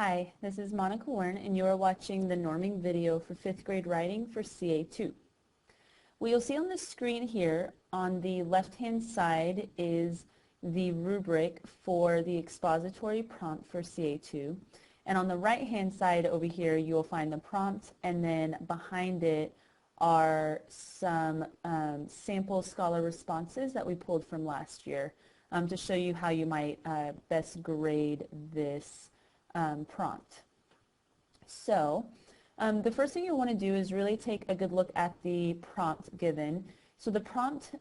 Hi, this is Monica Warren, and you are watching the norming video for 5th grade writing for CA2. What you'll see on the screen here on the left-hand side is the rubric for the expository prompt for CA2. And on the right-hand side over here, you will find the prompt, and then behind it are some sample scholar responses that we pulled from last year to show you how you might best grade this prompt. So the first thing you want to do is really take a good look at the prompt given. So the prompt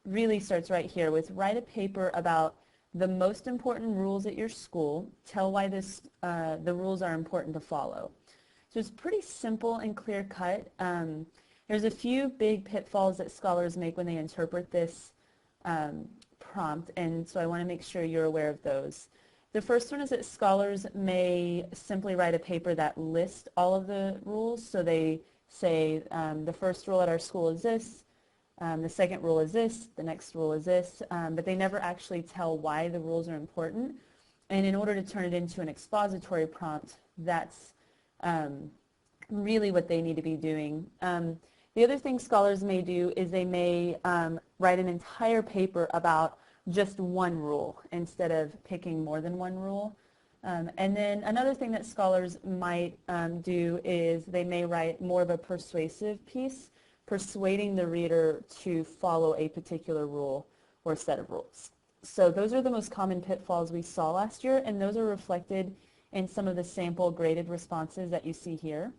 really starts right here with write a paper about the most important rules at your school. Tell why the rules are important to follow. So it's pretty simple and clear cut. There's a few big pitfalls that scholars make when they interpret this prompt, and so I want to make sure you're aware of those. The first one is that scholars may simply write a paper that lists all of the rules. So they say the first rule at our school is this, the second rule is this, the next rule is this, but they never actually tell why the rules are important. And in order to turn it into an expository prompt, that's really what they need to be doing. The other thing scholars may do is they may write an entire paper about just one rule instead of picking more than one rule. And then another thing that scholars might do is they may write more of a persuasive piece, persuading the reader to follow a particular rule or set of rules. So those are the most common pitfalls we saw last year, and those are reflected in some of the sample graded responses that you see here.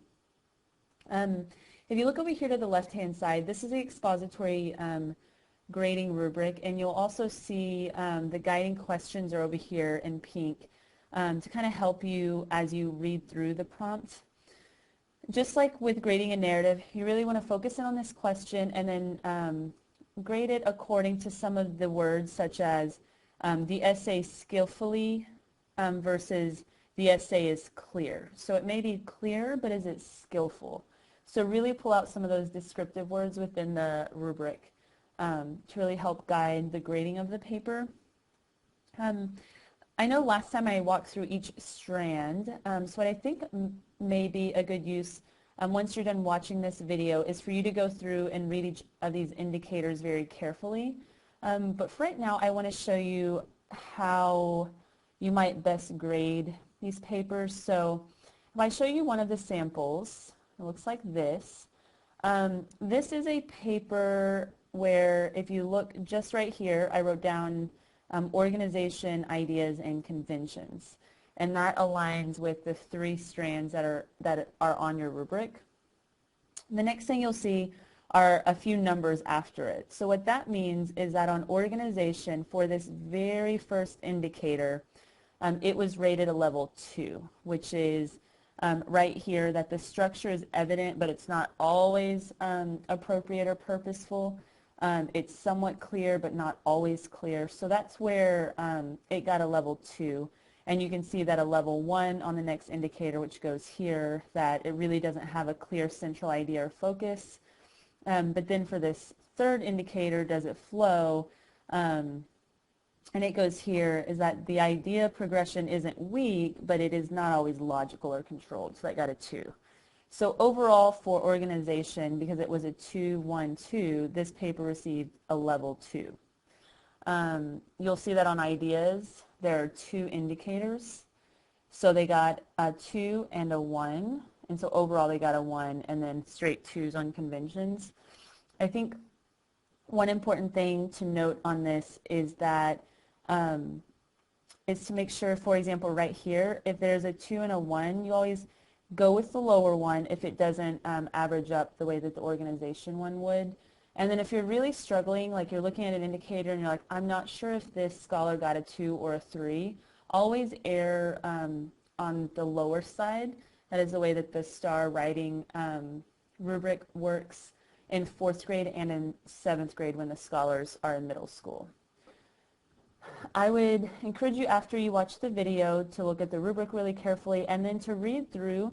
If you look over here to the left-hand side, this is the expository grading rubric, and you'll also see the guiding questions are over here in pink to kind of help you as you read through the prompt. Just like with grading a narrative, you really want to focus in on this question and then grade it according to some of the words, such as the essay skillfully versus the essay is clear. So it may be clear, but is it skillful? So really pull out some of those descriptive words within the rubric to really help guide the grading of the paper. I know last time I walked through each strand, so what I think may be a good use once you're done watching this video is for you to go through and read each of these indicators very carefully. But for right now, I want to show you how you might best grade these papers. So if I show you one of the samples, it looks like this. This is a paper where if you look just right here, I wrote down organization, ideas, and conventions. And that aligns with the 3 strands that are on your rubric. The next thing you'll see are a few numbers after it. So what that means is that on organization, for this very first indicator, it was rated a level 2, which is right here that the structure is evident, but it's not always appropriate or purposeful. It's somewhat clear, but not always clear. So that's where it got a level 2. And you can see that a level 1 on the next indicator, which goes here, that it really doesn't have a clear central idea or focus. But then for this third indicator, does it flow? And it goes here, is that the idea progression isn't weak, but it is not always logical or controlled. So that got a 2. So overall for organization, because it was a 2-1-2, this paper received a level 2. You'll see that on ideas, there are 2 indicators. So they got a 2 and a 1. And so overall they got a 1, and then straight 2s on conventions. I think one important thing to note on this is that is to make sure, for example, right here, if there's a 2 and a 1, you always go with the lower one if it doesn't average up the way that the organization one would. And then if you're really struggling, like you're looking at an indicator and you're like, I'm not sure if this scholar got a 2 or a 3, always err on the lower side. That is the way that the STAR writing rubric works in 4th grade and in 7th grade when the scholars are in middle school. I would encourage you after you watch the video to look at the rubric really carefully and then to read through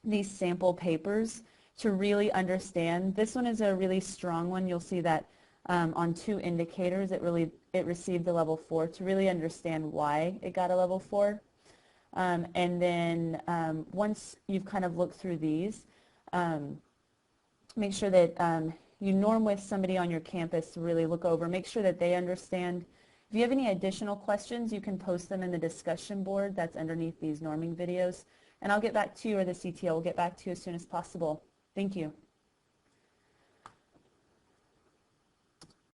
these sample papers to really understand. This one is a really strong one. You'll see that on 2 indicators it received a level 4 to really understand why it got a level 4. And then once you've kind of looked through these, make sure that you norm with somebody on your campus to really look over. Make sure that they understand. If you have any additional questions, you can post them in the discussion board that's underneath these norming videos. And I'll get back to you, or the CTO will get back to you as soon as possible. Thank you.